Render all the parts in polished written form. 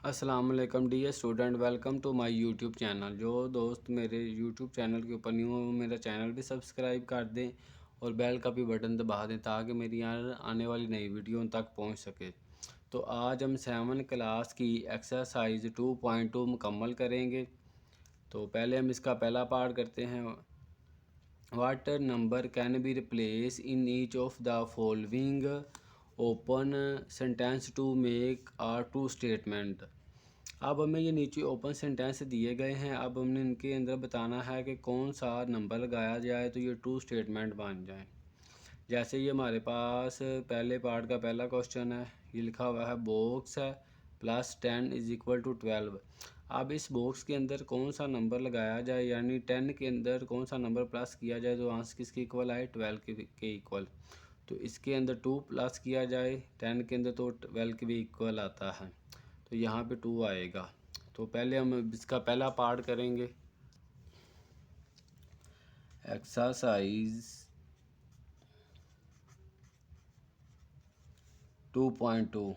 अस्सलाम वालेकुम dear student, welcome to my YouTube channel. जो दोस्त मेरे यूट्यूब चैनल के ऊपर न्यू हो मेरा चैनल भी सब्सक्राइब कर दें और बेल का भी बटन दबा दें ताकि मेरी आने वाली नई वीडियो उन तक पहुंच सके। तो आज हम 7 क्लास की एक्सरसाइज 2.2 मुकम्मल करेंगे। तो पहले हम इसका पहला पार्ट करते हैं। What number can be replace in each of the following open sentence to make a true statement. अब हमें ये नीचे ओपन सेंटेंस दिए गए हैं। अब हमने इनके अंदर बताना है कि कौन सा नंबर लगाया जाए तो ये ट्रू स्टेटमेंट बन जाए। जैसे ये हमारे पास पहले पार्ट का पहला क्वेश्चन है, ये लिखा हुआ है बॉक्स है +10 = 12। अब इस बॉक्स के अंदर कौन सा नंबर लगाया जाए, यानी 10 के अंदर कौन सा नंबर प्लस किया जाए तो आंसर किसके इक्वल आए, 12 के इक्वल। तो इसके अंदर 2 प्लस किया जाए 10 के अंदर तो 12 के भी इक्वल आता है, तो यहाँ पे 2 आएगा। तो पहले हम इसका पहला पार्ट करेंगे। एक्सरसाइज 2.2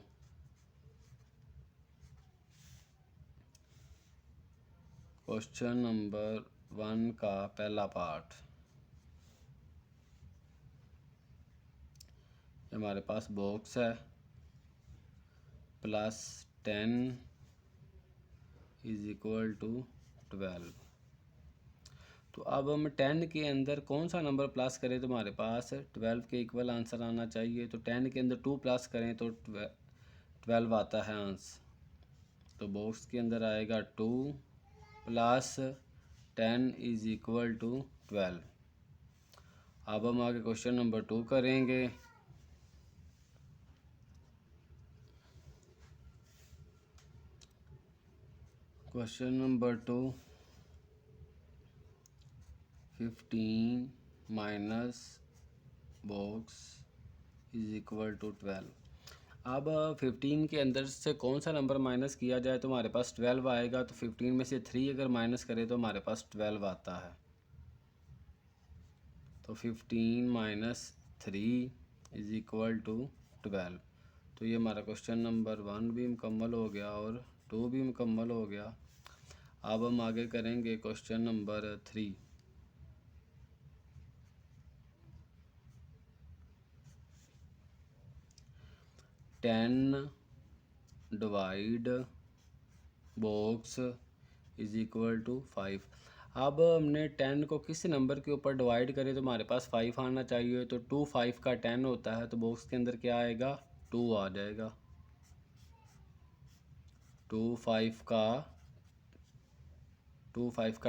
क्वेश्चन नंबर 1 का पहला पार्ट। हमारे पास बॉक्स है +10 = 12। तो अब हम 10 के अंदर कौन सा नंबर प्लस करें तो हमारे पास 12 के इक्वल आंसर आना चाहिए। तो 10 के अंदर 2 प्लस करें तो 12 आता है आंसर। तो बॉक्स के अंदर आएगा 2 + 10 = 12। अब हम आगे क्वेश्चन नंबर 2 करेंगे। Question number 2, 15 minus box = 12। अब 15 के अंदर से कौन सा नंबर माइनस किया जाए तो हमारे पास 12 आएगा। तो 15 में से 3 अगर माइनस करें तो हमारे पास 12 आता है। तो 15 - 3 = 12। तो ये हमारा क्वेश्चन नंबर 1 भी मुकम्मल हो गया और 2 भी मुकम्मल हो गया। अब हम आगे करेंगे question number 3। Ten divide box = 5। अब हमने 10 को किस नंबर के ऊपर डिवाइड करें तो हमारे पास 5 आना चाहिए। तो 2 5 का 10 होता है, तो बॉक्स के अंदर क्या आएगा, 2 आ जाएगा। 2 5 का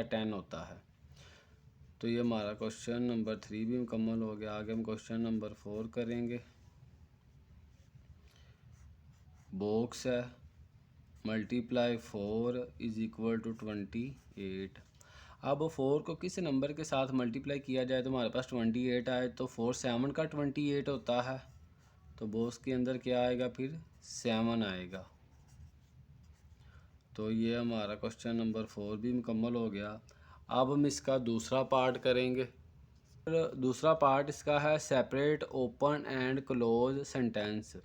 10 होता है। तो ये हमारा क्वेश्चन नंबर 3 भी मुकम्मल हो गया। आगे हम क्वेश्चन नंबर 4 करेंगे। बॉक्स है × 4 = 28। अब 4 को किस नंबर के साथ मल्टीप्लाई किया जाए तो हमारे पास 28 आए। तो 4 7 का 28 होता है, तो बॉक्स के अंदर क्या आएगा, फिर 7 आएगा। तो ये हमारा क्वेश्चन नंबर 4 भी मुकम्मल हो गया। अब हम इसका दूसरा पार्ट करेंगे। दूसरा पार्ट इसका है separate open and clause sentence.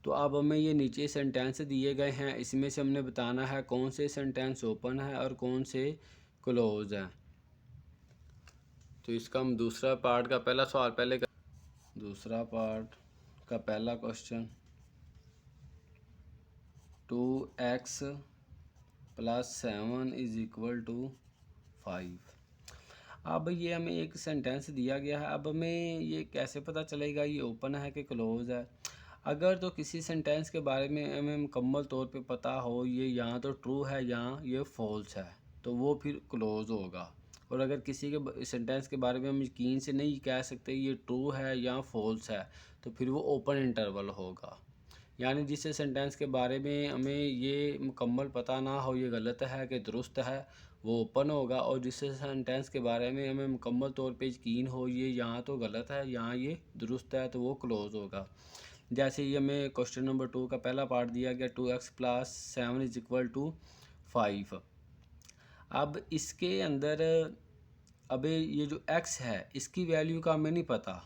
तो अब हमें ये नीचे सेंटेंस दिए गए हैं, इसमें से हमने बताना है कौन से सेंटेंस ओपन है और कौन से क्लोज हैं। तो इसका हम दूसरा पार्ट का पहला सवाल पहले दूसरा पार्ट का पहला क्वेश्चन, 2x + 7 = 5। अब ये हमें एक सेंटेंस दिया गया है। अब हमें ये कैसे पता चलेगा ये ओपन है कि क्लोज है। अगर तो किसी सेंटेंस के बारे में हमें मुकम्मल तौर पे पता हो ये यहाँ तो ट्रू है यहाँ ये फॉल्स है, तो वो फिर क्लोज होगा। और अगर किसी के सेंटेंस के बारे में हम यकीन से नहीं कह सकते ये ट्रू है या फॉल्स है, तो फिर वो ओपन इंटरवल होगा। यानी जिस सेंटेंस के बारे में हमें ये मुकम्मल पता ना हो ये गलत है कि दुरुस्त है, वो ओपन होगा। और जिस सेंटेंस के बारे में हमें मुकम्मल तौर पे यकीन हो ये यहाँ तो गलत है यहाँ ये दुरुस्त है, तो वो क्लोज होगा। जैसे ये हमें क्वेश्चन नंबर 2 का पहला पार्ट दिया गया, 2x + 7 = 5। अब इसके अंदर अब ये जो x है इसकी वैल्यू का हमें नहीं पता,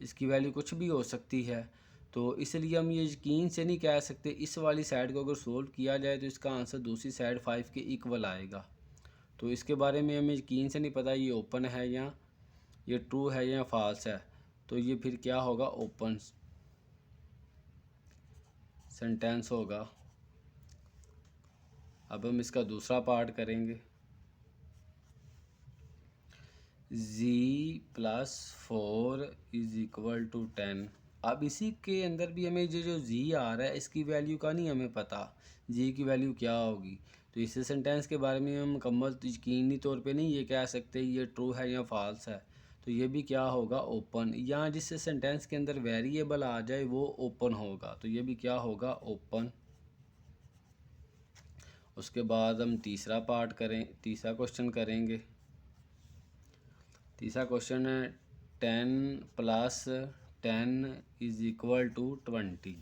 इसकी वैल्यू कुछ भी हो सकती है। तो इसलिए हम ये यकीन से नहीं कह सकते। इस वाली साइड को अगर सोल्व किया जाए तो इसका आंसर दूसरी साइड 5 के इक्वल आएगा। तो इसके बारे में हमें यकीन से नहीं पता ये ओपन है या ये ट्रू है या फॉल्स है। तो ये फिर क्या होगा, ओपन सेंटेंस होगा। अब हम इसका दूसरा पार्ट करेंगे। z+4 = 10। अब इसी के अंदर भी हमें जो z आ रहा है इसकी वैल्यू का नहीं हमें पता, z की वैल्यू क्या होगी। तो इस सेंटेंस के बारे में हम मुकम्मल यकीनी तौर पे नहीं ये कह सकते ये ट्रू है या फॉल्स है। तो ये भी क्या होगा, ओपन। यहाँ जिस सेंटेंस के अंदर वेरिएबल आ जाए वो ओपन होगा। तो ये भी क्या होगा, ओपन। उसके बाद हम तीसरा क्वेश्चन करेंगे। तीसरा क्वेश्चन है 10 + 10 = 20।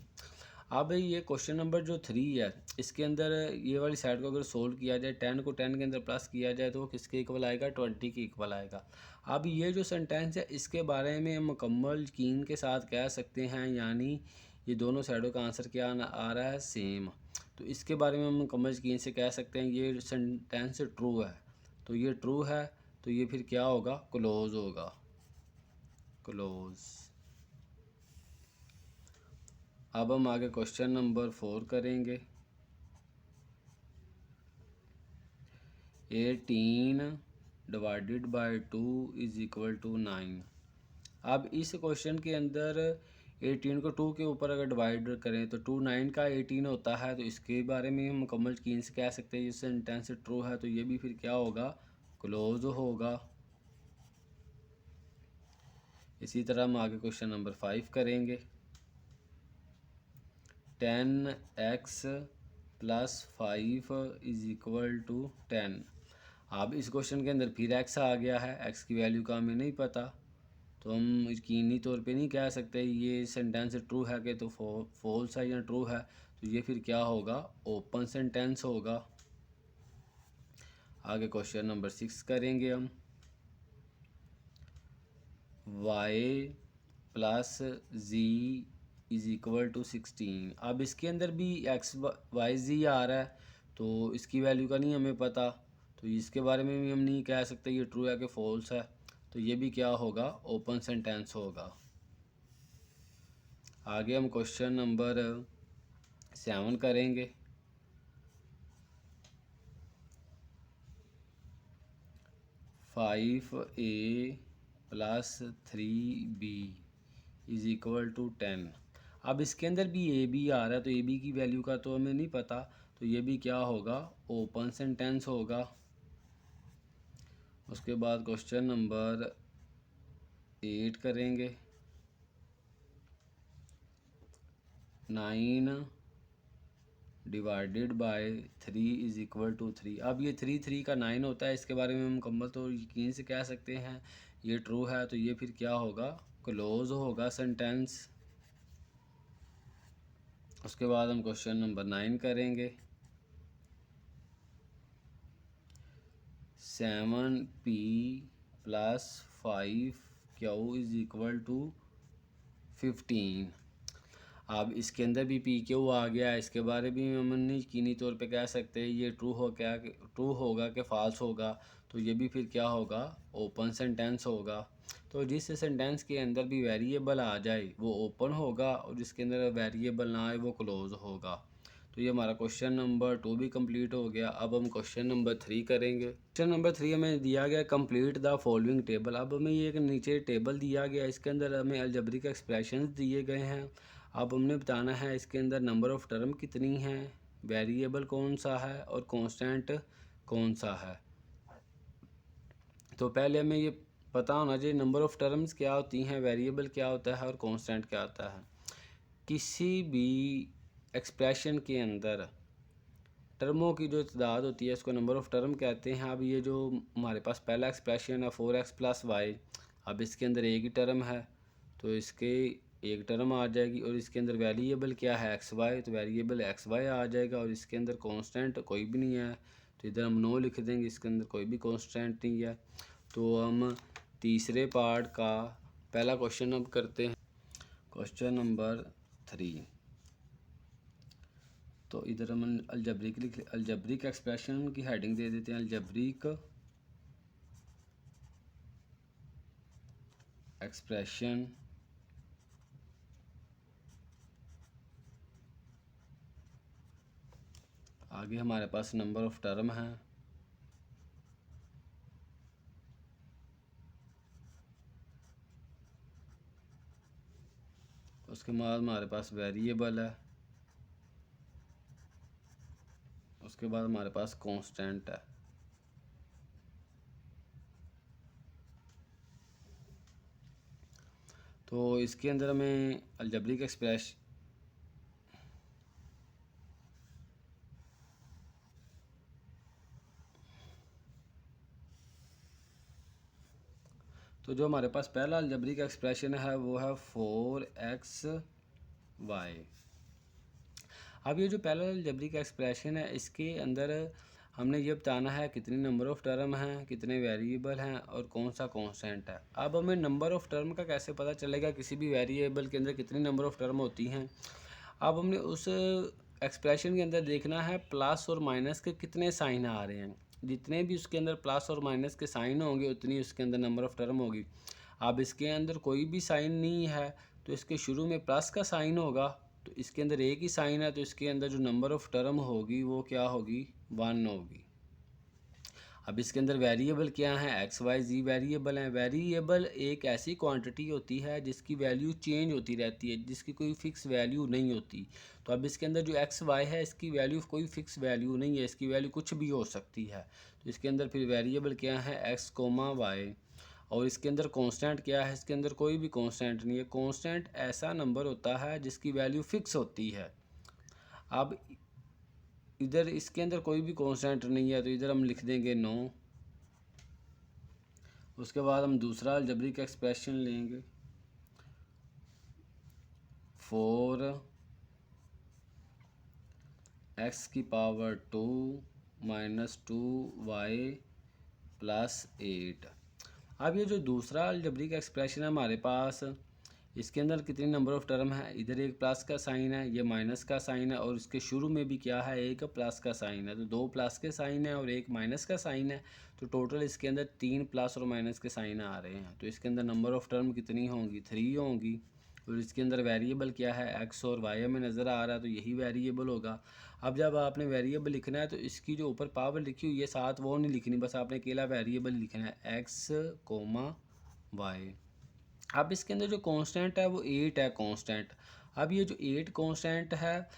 अब ये क्वेश्चन नंबर जो 3 है इसके अंदर ये वाली साइड को अगर सोल्व किया जाए, 10 को 10 के अंदर प्लस किया जाए तो वो किसके इक्वल आएगा, 20 के इक्वल आएगा। अब ये जो सेंटेंस है इसके बारे में हम मुकम्मल यकीन के साथ कह सकते हैं, यानी ये दोनों साइडों का आंसर क्या आ रहा है, सेम। तो इसके बारे में हम मुकम्मल यकीन से कह सकते हैं ये सेंटेंस ट्रू है। तो ये ट्रू है तो ये फिर क्या होगा, क्लोज होगा, क्लोज। अब हम आगे क्वेश्चन नंबर 4 करेंगे। 18 / 2 = 9। अब इस क्वेश्चन के अंदर 18 को 2 के ऊपर अगर डिवाइड करें तो 2 9 का 18 होता है। तो इसके बारे में हम मुकम्मल यकीन से कह सकते हैं ये सेंटेंस ट्रू है। तो ये भी फिर क्या होगा, क्लोज होगा। इसी तरह हम आगे क्वेश्चन नंबर 5 करेंगे। 10x + 5 = 10। अब इस क्वेश्चन के अंदर फिर x आ गया है, x की वैल्यू का हमें नहीं पता। तो हम यकीनी तौर पे नहीं कह सकते ये सेंटेंस ट्रू है कि तो फॉल्स है या ट्रू है। तो ये फिर क्या होगा, ओपन सेंटेंस होगा। आगे क्वेश्चन नंबर 6 करेंगे हम। y + z = 16। अब इसके अंदर भी x y z आ रहा है तो इसकी वैल्यू का नहीं हमें पता। तो इसके बारे में भी हम नहीं कह सकते ये ट्रू है कि फॉल्स है। तो ये भी क्या होगा, ओपन सेंटेंस होगा। आगे हम क्वेश्चन नंबर 7 करेंगे। 5a + 3b = 10। अब इसके अंदर भी ए बी आ रहा है तो ए बी की वैल्यू का तो हमें नहीं पता। तो ये भी क्या होगा, ओपन सेंटेंस होगा। उसके बाद क्वेश्चन नंबर 8 करेंगे। 9 / 3 = 3। अब ये 3 का 9 होता है, इसके बारे में हम मुकम्मल तो यकीन से कह सकते हैं ये ट्रू है। तो ये फिर क्या होगा, क्लोज होगा सेंटेंस। उसके बाद हम क्वेश्चन नंबर 9 करेंगे। 7p + 5q = 15। अब इसके अंदर भी पी क्यू आ गया है, इसके बारे में हम यकीनी तौर पे कह सकते हैं ये ट्रू होगा कि फॉल्स होगा। तो ये भी फिर क्या होगा, ओपन सेंटेंस होगा। तो जिस सेंटेंस के अंदर भी वेरिएबल आ जाए वो ओपन होगा और जिसके अंदर वेरिएबल ना आए वो क्लोज होगा। तो ये हमारा क्वेश्चन नंबर 2 भी कंप्लीट हो गया। अब हम क्वेश्चन नंबर 3 करेंगे। क्वेश्चन नंबर 3 हमें दिया गया कंप्लीट द फॉलोइंग टेबल। अब हमें ये एक नीचे टेबल दिया गया, इसके अंदर हमें अलजेब्रिक एक्सप्रेशंस दिए गए हैं। अब हमने बताना है इसके अंदर नंबर ऑफ़ टर्म कितनी हैं, वेरिएबल कौन सा है और कांस्टेंट कौन सा है। तो पहले हमें ये पता होना चाहिए नंबर ऑफ़ टर्म्स क्या होती हैं, वेरिएबल क्या होता है और कांस्टेंट क्या होता है। किसी भी एक्सप्रेशन के अंदर टर्मों की जो तादाद होती है इसको नंबर ऑफ़ टर्म कहते हैं। अब ये जो हमारे पास पहला एक्सप्रेशन है 4x + y, अब इसके अंदर एक ही टर्म है तो इसके एक टर्म आ जाएगी और इसके अंदर वेरिएबल क्या है, एक्स वाई, तो वेरिएबल एक्स वाई आ जाएगा और इसके अंदर कांस्टेंट कोई भी नहीं है। तो इधर हम नो लिख देंगे, इसके अंदर कोई भी कांस्टेंट नहीं है। तो हम तीसरे पार्ट का पहला क्वेश्चन अब करते हैं। Question number 3। तो इधर हम अलजब्रिक लिख अलजब्रिक एक्सप्रेशन की हेडिंग दे देते हैं अलजब्रिक एक्सप्रेशन आगे हमारे पास नंबर ऑफ टर्म है, उसके बाद हमारे पास वेरिएबल है, उसके बाद हमारे पास कांस्टेंट है। तो इसके अंदर हमें अलजब्रिक एक्सप्रेशन तो जो हमारे पास पहला अलजब्रिक एक्सप्रेशन है वो है 4xy। अब ये जो पहला अलजब्रिक एक्सप्रेशन है इसके अंदर हमने ये बताना है कितनी नंबर ऑफ़ टर्म हैं, कितने वेरिएबल हैं और कौन सा कांस्टेंट है। अब हमें नंबर ऑफ़ टर्म का कैसे पता चलेगा किसी भी वेरिएबल के अंदर कितनी नंबर ऑफ़ टर्म होती हैं। अब हमने उस एक्सप्रेशन के अंदर देखना है प्लस और माइनस के कितने साइन आ रहे हैं। जितने भी उसके अंदर प्लस और माइनस के साइन होंगे उतनी उसके अंदर नंबर ऑफ़ टर्म होगी। अब इसके अंदर कोई भी साइन नहीं है तो इसके शुरू में प्लस का साइन होगा, तो इसके अंदर एक ही साइन है तो इसके अंदर जो नंबर ऑफ़ टर्म होगी वो क्या होगी, 1 होगी। अब इसके अंदर वेरिएबल क्या है, एक्स वाई जी वेरिएबल हैं। वेरिएबल एक ऐसी क्वांटिटी होती है जिसकी वैल्यू चेंज होती रहती है, जिसकी कोई फ़िक्स वैल्यू नहीं होती। तो अब इसके अंदर जो एक्स वाई है इसकी वैल्यू कोई फ़िक्स वैल्यू नहीं है, इसकी वैल्यू कुछ भी हो सकती है। तो इसके अंदर फिर वेरिएबल क्या है, एक्स कोमा वाई। और इसके अंदर कांस्टेंट क्या है, इसके अंदर कोई भी कांस्टेंट नहीं है। कांस्टेंट ऐसा नंबर होता है जिसकी वैल्यू फ़िक्स होती है। अब इधर इसके अंदर कोई भी कांस्टेंट नहीं है तो इधर हम लिख देंगे 9। उसके बाद हम दूसरा अलजब्रिक एक्सप्रेशन लेंगे 4x⁻² - 2y + 8। अब ये जो दूसरा अलजब्रिक एक्सप्रेशन है हमारे पास इसके अंदर कितनी नंबर ऑफ़ टर्म है, इधर एक प्लस का साइन है, ये माइनस का साइन है और इसके शुरू में भी क्या है, एक प्लस का साइन है। तो 2 प्लस के साइन है और एक माइनस का साइन है, तो टोटल इसके अंदर 3 प्लस और माइनस के साइन आ रहे हैं। तो इसके अंदर नंबर ऑफ़ टर्म कितनी होंगी, 3 होंगी। और इसके अंदर वेरिएबल क्या है, एक्स और वाई हमें नज़र आ रहा है तो यही वेरिएबल होगा। अब जब आपने वेरिएबल लिखना है तो इसकी जो ऊपर पावर लिखी हुई है साथ वो नहीं लिखनी, बस आपने अकेला वेरिएबल लिखना है एक्स कोमा वाई। अब इसके अंदर जो कांस्टेंट है वो 8 है कांस्टेंट। अब ये जो 8 कांस्टेंट है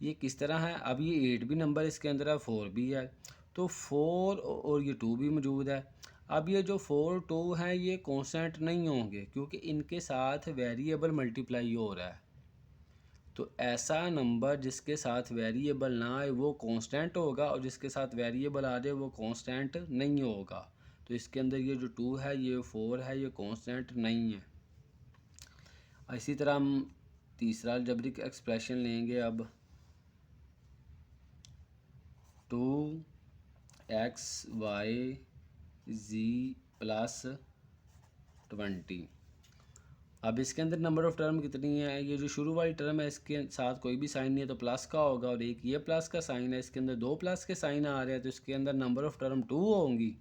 ये किस तरह है, अब ये 8 भी नंबर इसके अंदर है, 4 भी है, तो 4 और ये 2 भी मौजूद है। अब ये जो 4 2 हैं ये कांस्टेंट नहीं होंगे क्योंकि इनके साथ वेरिएबल मल्टीप्लाई हो रहा है। तो ऐसा नंबर जिसके साथ वेरिएबल ना आए वो कांस्टेंट होगा और जिसके साथ वेरिएबल आ जाए वो कांस्टेंट नहीं होगा। तो इसके अंदर ये जो 2 है ये 4 है ये कांस्टेंट नहीं है। इसी तरह हम तीसरा अलजेब्रिक एक्सप्रेशन लेंगे अब 2xyz + 20। अब इसके अंदर नंबर ऑफ़ टर्म कितनी है, ये जो शुरू वाली टर्म है इसके साथ कोई भी साइन नहीं है तो प्लस का होगा और एक ये प्लस का साइन है, इसके अंदर 2 प्लस के साइन आ रहे हैं तो इसके अंदर नंबर ऑफ़ टर्म 2 होंगी।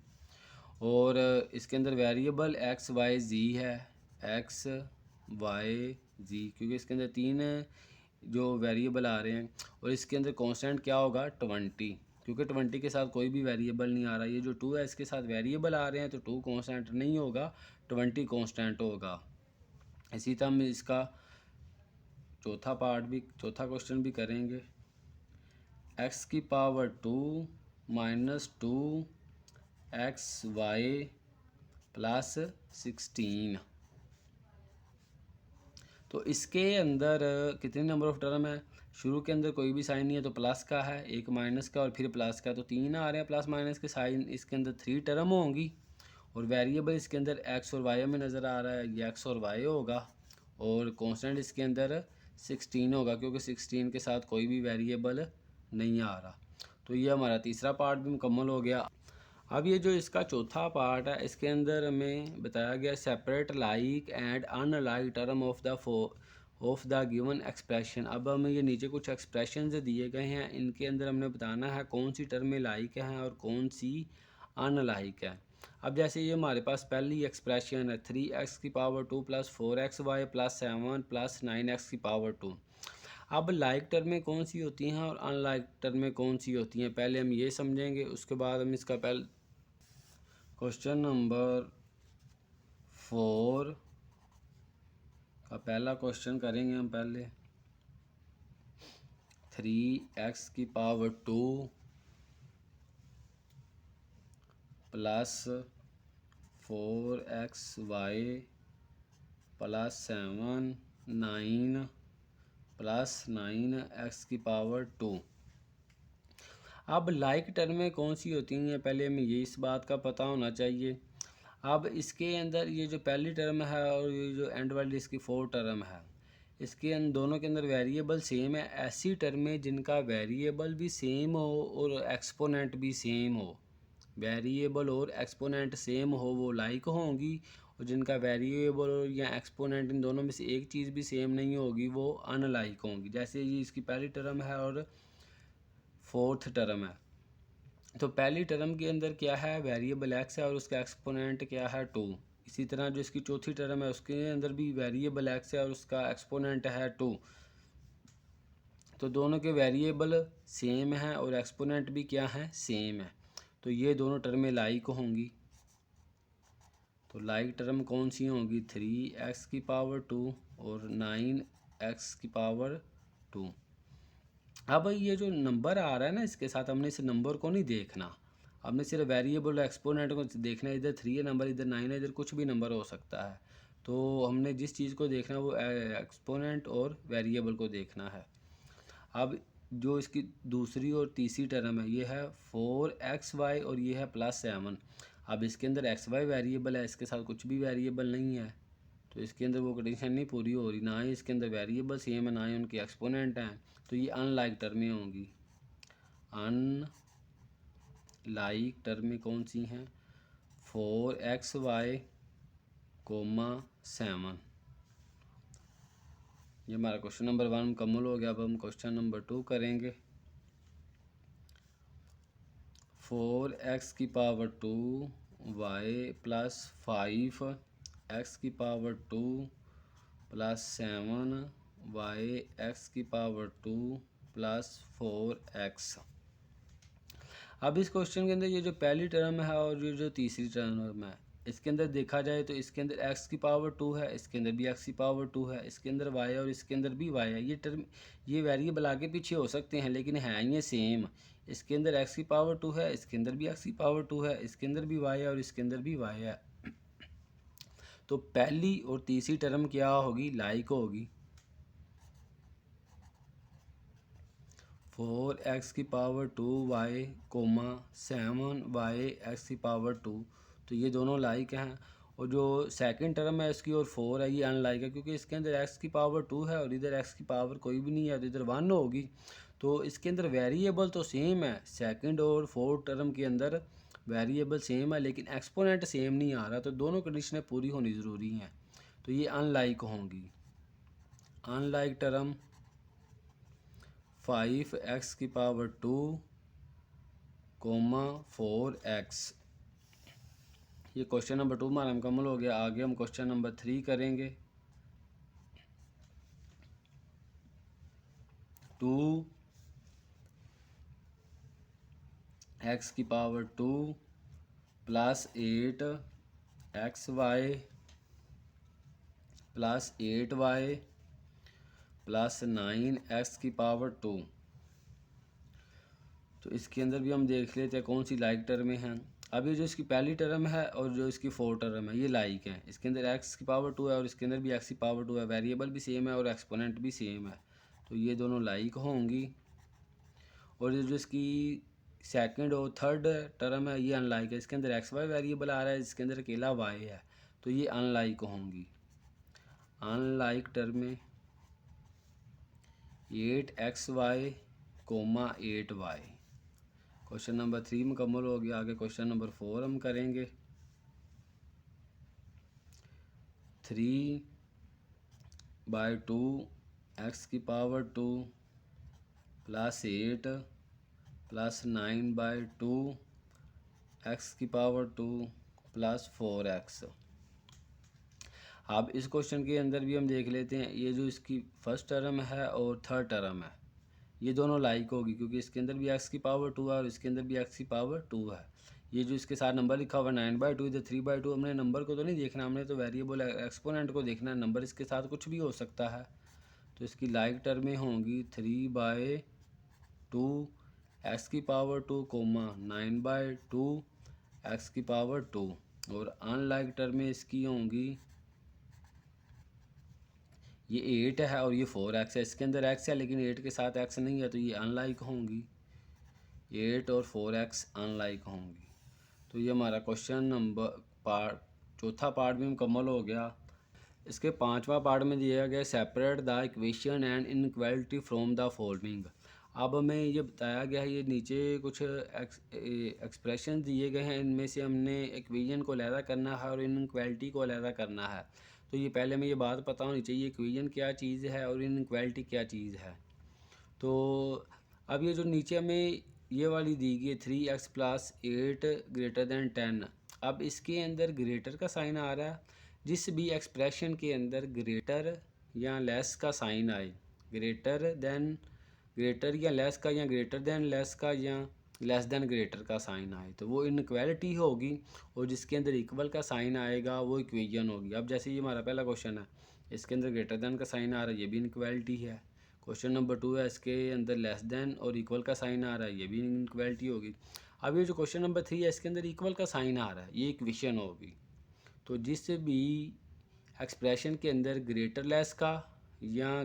और इसके अंदर वेरिएबल एक्स वाई जी है, एक्स वाई जी, क्योंकि इसके अंदर 3 जो वेरिएबल आ रहे हैं। और इसके अंदर कांस्टेंट क्या होगा, 20, क्योंकि 20 के साथ कोई भी वेरिएबल नहीं आ रहा। ये जो 2 है इसके साथ वेरिएबल आ रहे हैं तो 2 कांस्टेंट नहीं होगा, 20 कांस्टेंट होगा। इसी तरह हम इसका चौथा क्वेश्चन भी करेंगे। x⁻² - 2xy + 16। तो इसके अंदर कितने नंबर ऑफ़ टर्म है, शुरू के अंदर कोई भी साइन नहीं है तो प्लस का है, एक माइनस का और फिर प्लस का, तो 3 आ रहे हैं प्लस माइनस के साइन। इसके अंदर 3 टर्म होंगी और वेरिएबल इसके अंदर एक्स और वाई में नज़र आ रहा है, ये एक्स और वाई होगा। और कांस्टेंट इसके अंदर 16 होगा क्योंकि 16 के साथ कोई भी वेरिएबल नहीं आ रहा। तो ये हमारा तीसरा पार्ट भी मुकम्मल हो गया। अब ये जो इसका चौथा पार्ट है इसके अंदर हमें बताया गया separate like and unlike term of the of the given expression. अब हमें ये नीचे कुछ एक्सप्रेशन दिए गए हैं, इनके अंदर हमने बताना है कौन सी टर्म में लाइक है और कौन सी अनलाइक है। अब जैसे ये हमारे पास पहली एक्सप्रेशन है 3x² plus 4xy plus 7 plus 9x की पावर 2। अब लाइक टर्में कौन सी होती हैं और अनलाइक टर्में कौन सी होती हैं, पहले हम ये समझेंगे, उसके बाद हम इसका क्वेश्चन नंबर 4 का पहला क्वेश्चन करेंगे। हम पहले 3x² plus 4xy plus 7 9 plus 9x²। अब लाइक टर्में कौन सी होती हैं, पहले हमें ये इस बात का पता होना चाहिए। अब इसके अंदर ये जो पहली टर्म है और ये जो एंड वाली इसकी 4 टर्म है, इसके दोनों के अंदर वेरिएबल सेम है। ऐसी टर्में जिनका वेरिएबल भी सेम हो और एक्सपोनेंट भी सेम हो, वेरिएबल और एक्सपोनेंट सेम हो, वो लाइक होंगी। और जिनका वेरिएबल या एक्सपोनेंट इन दोनों में से एक चीज़ भी सेम नहीं होगी, वो अनलाइक होंगी। जैसे ये इसकी पहली टर्म है और फोर्थ टर्म है। तो पहली टर्म के अंदर क्या है, वेरिएबल एक्स है और उसका एक्सपोनेंट क्या है 2। इसी तरह जो इसकी चौथी टर्म है उसके अंदर भी वेरिएबल एक्स है और उसका एक्सपोनेंट है 2। तो दोनों के वेरिएबल सेम है और एक्सपोनेंट भी क्या है, सेम है। तो ये दोनों टर्में लाइक होंगी। तो लाइक टर्म कौन सी होंगी, 3x² और 9x²। अब ये जो नंबर आ रहा है ना, इसके साथ हमने इस नंबर को नहीं देखना, हमने सिर्फ वेरिएबल एक्सपोनेंट को देखना है। इधर 3 है नंबर, इधर 9 है, इधर कुछ भी नंबर हो सकता है। तो हमने जिस चीज़ को देखना है वो एक्सपोनेंट और वेरिएबल को देखना है। अब जो इसकी दूसरी और तीसरी टर्म है, ये है 4xy और ये है प्लस 7। अब इसके अंदर xy वेरिएबल है, इसके साथ कुछ भी वेरिएबल नहीं है, तो इसके अंदर वो कंडीशन नहीं पूरी हो रही। ना ही इसके अंदर वेरिएबल सेम है, ना ही उनके एक्सपोनेंट हैं। तो ये अनलाइक टर्में होंगी। अनलाइक टर्में कौन सी हैं, 4xy, 7। ये हमारा क्वेश्चन नंबर 1 मुकम्मल हो गया। अब हम क्वेश्चन नंबर 2 करेंगे। 4x² y plus 5x² plus 7y x² plus 4x। अब इस क्वेश्चन के अंदर ये जो पहली टर्म है और ये जो तीसरी टर्म है, इसके अंदर देखा जाए तो इसके अंदर x² है, इसके अंदर भी x² है, इसके अंदर y है और इसके अंदर भी y है। ये टर्म, ये वेरिएबल आगे पीछे हो सकते हैं लेकिन हैं ये सेम। इसके अंदर x² है, इसके अंदर भी x² है, इसके अंदर भी y है और इसके अंदर भी y है। तो पहली और तीसरी टर्म क्या होगी, लाइक होगी। 4x² y, 7y x²। तो ये दोनों लाइक हैं। और जो सेकंड टर्म है इसकी और 4 है, ये अनलाइक है क्योंकि इसके अंदर x² है और इधर x की पावर कोई भी नहीं है, तो इधर 1 होगी। तो इसके अंदर वेरिएबल तो सेम है, सेकंड और फोर्थ टर्म के अंदर वेरिएबल सेम है लेकिन एक्सपोनेंट सेम नहीं आ रहा, तो दोनों कंडीशनें पूरी होनी ज़रूरी हैं। तो ये अनलाइक होंगी। Unlike term 5x², 4x। ये क्वेश्चन नंबर 2 हमारा मुकम्मल हो गया। आगे हम क्वेश्चन नंबर 3 करेंगे। 2x² plus 8xy plus 8y plus 9x²। तो इसके अंदर भी हम देख लेते हैं कौन सी लाइक टर्में हैं। अब ये जो इसकी पहली टर्म है और जो इसकी 4 टर्म है, ये लाइक है। इसके अंदर x² है और इसके अंदर भी x² है, वेरिएबल भी सेम है और एक्सपोनेंट भी सेम है, तो ये दोनों लाइक होंगी। और ये जो इसकी सेकंड और थर्ड टर्म है, ये अनलाइक है। इसके अंदर xy वेरिएबल आ रहा है, इसके अंदर अकेला y है, तो ये अनलाइक होंगी। Unlike टर्में 8xy, 8y। Question number 3 मुकम्मल हो गया। आगे क्वेश्चन नंबर 4 हम करेंगे। 3 बाई 2 एक्स की power 2 plus 8 plus 9 by 2 x की पावर 2 प्लस 4x। अब इस क्वेश्चन के अंदर भी हम देख लेते हैं, ये जो इसकी फर्स्ट टर्म है और थर्ड टर्म है ये दोनों लाइक होगी, क्योंकि इसके अंदर भी एक्स की पावर 2 है और इसके अंदर भी एक्स की पावर 2 है। ये जो इसके साथ नंबर लिखा हुआ 9/2 इधर 3/2, हमने नंबर को तो नहीं देखना, हमने तो वेरिएबल एक्सपोनेंट को देखना है। नंबर इसके साथ कुछ भी हो सकता है, तो इसकी लाइक टर्में होंगी 3/2 एक्स की पावर 2 कोमा 9/2 एक्स की पावर 2, और अनलाइक टर्में इसकी होंगी, ये 8 है और ये 4x है। इसके अंदर x है लेकिन 8 के साथ x नहीं है, तो ये अनलाइक होंगी, 8 और 4x अनलाइक होंगी। तो ये हमारा क्वेश्चन नंबर चौथा पार्ट भी मुकम्मल हो गया। इसके पांचवा पार्ट में दिया गया separate the equation and inequality from the following. अब हमें ये बताया गया है, ये नीचे कुछ एक्सप्रेशन दिए गए हैं, इनमें से हमने इक्वेशन को अलहदा करना है और इनइक्वालिटी को अलहदा करना है। तो ये पहले में ये बात पता होनी चाहिए इक्वेशन क्या चीज़ है और इनइक्वालिटी क्या चीज़ है। तो अब ये जो नीचे हमें ये वाली दी गई 3x प्लस 8 ग्रेटर दैन 10, अब इसके अंदर ग्रेटर का साइन आ रहा है। जिस भी एक्सप्रेशन के अंदर ग्रेटर या लेस का साइन आए, ग्रेटर दैन ग्रेटर या लेस का, या ग्रेटर दैन लेस का, या लेस दैन ग्रेटर का साइन आए, तो वो इनइक्वालिटी होगी, और जिसके अंदर इक्वल का साइन आएगा वो इक्वेशन होगी। अब जैसे ये हमारा पहला क्वेश्चन है, इसके अंदर ग्रेटर दैन का साइन आ रहा है, ये भी इनइक्वालिटी है। क्वेश्चन नंबर 2 है, इसके अंदर लेस देन और इक्वल का साइन आ रहा है, ये भी इनइक्वालिटी होगी। अब ये जो क्वेश्चन नंबर 3 है, इसके अंदर इक्वल का साइन आ रहा है, ये इक्वेशन होगी। तो जिस भी एक्सप्रेशन के अंदर ग्रेटर लेस का या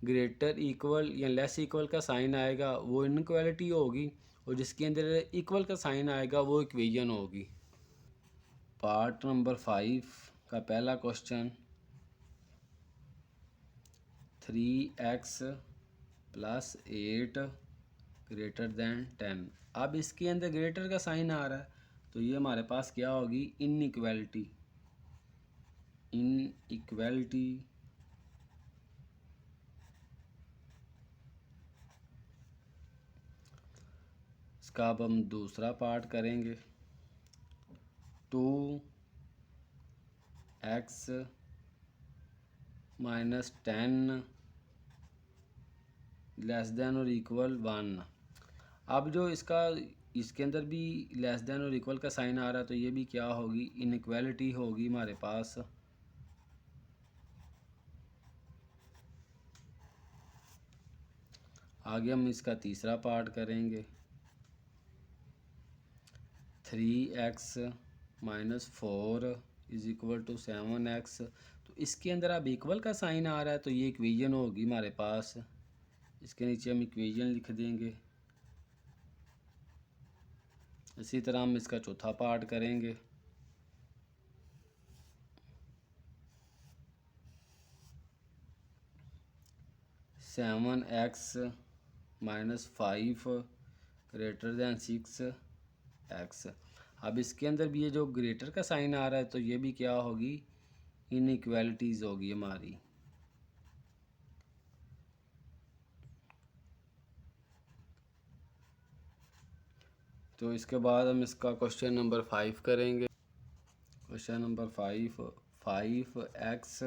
ग्रेटर इक्वल या लेस इक्वल का साइन आएगा वो इनइक्वालिटी होगी, और जिसके अंदर इक्वल का साइन आएगा वो इक्वेशन होगी। पार्ट नंबर 5 का पहला question, 3x plus 8 greater than 10। अब इसके अंदर ग्रेटर का साइन आ रहा है, तो ये हमारे पास क्या होगी, इनइक्वालिटी। इनइक्वालिटी इसका अब हम दूसरा पार्ट करेंगे। 2x माइनस 10 लेस देन और इक्वल 1। अब जो इसके अंदर भी लेस देन और इक्वल का साइन आ रहा है, तो ये भी क्या होगी, इनइक्वालिटी होगी हमारे पास। आगे हम इसका तीसरा पार्ट करेंगे। 3x minus 4 is equal to 7x। तो इसके अंदर अब इक्वल का साइन आ रहा है, तो ये इक्वेशन होगी हमारे पास। इसके नीचे हम इक्वेशन लिख देंगे। इसी तरह हम इसका चौथा पार्ट करेंगे। 7x minus 5 greater than 6x। अब इसके अंदर भी ये जो ग्रेटर का साइन आ रहा है, तो ये भी क्या होगी, इनइक्वालिटीज़ होगी हमारी। तो इसके बाद हम इसका क्वेश्चन नंबर 5 करेंगे। Question number 5x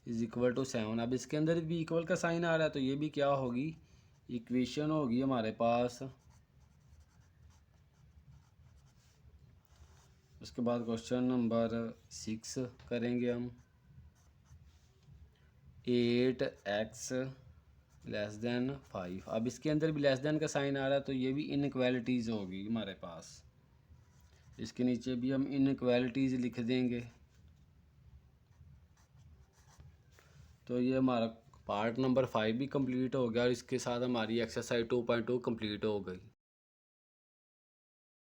is equal to 7। अब इसके अंदर भी इक्वल का साइन आ रहा है, तो ये भी क्या होगी, इक्वेशन होगी हमारे पास। उसके बाद क्वेश्चन नंबर 6 करेंगे हम। 8x less than 5। अब इसके अंदर भी लेस देन का साइन आ रहा है, तो ये भी इनइक्वालिटीज़ होगी हमारे पास। इसके नीचे भी हम इनइक्वालिटीज़ लिख देंगे। तो ये हमारा पार्ट नंबर 5 भी कंप्लीट हो गया, और इसके साथ हमारी एक्सरसाइज 2.2 कंप्लीट हो गई।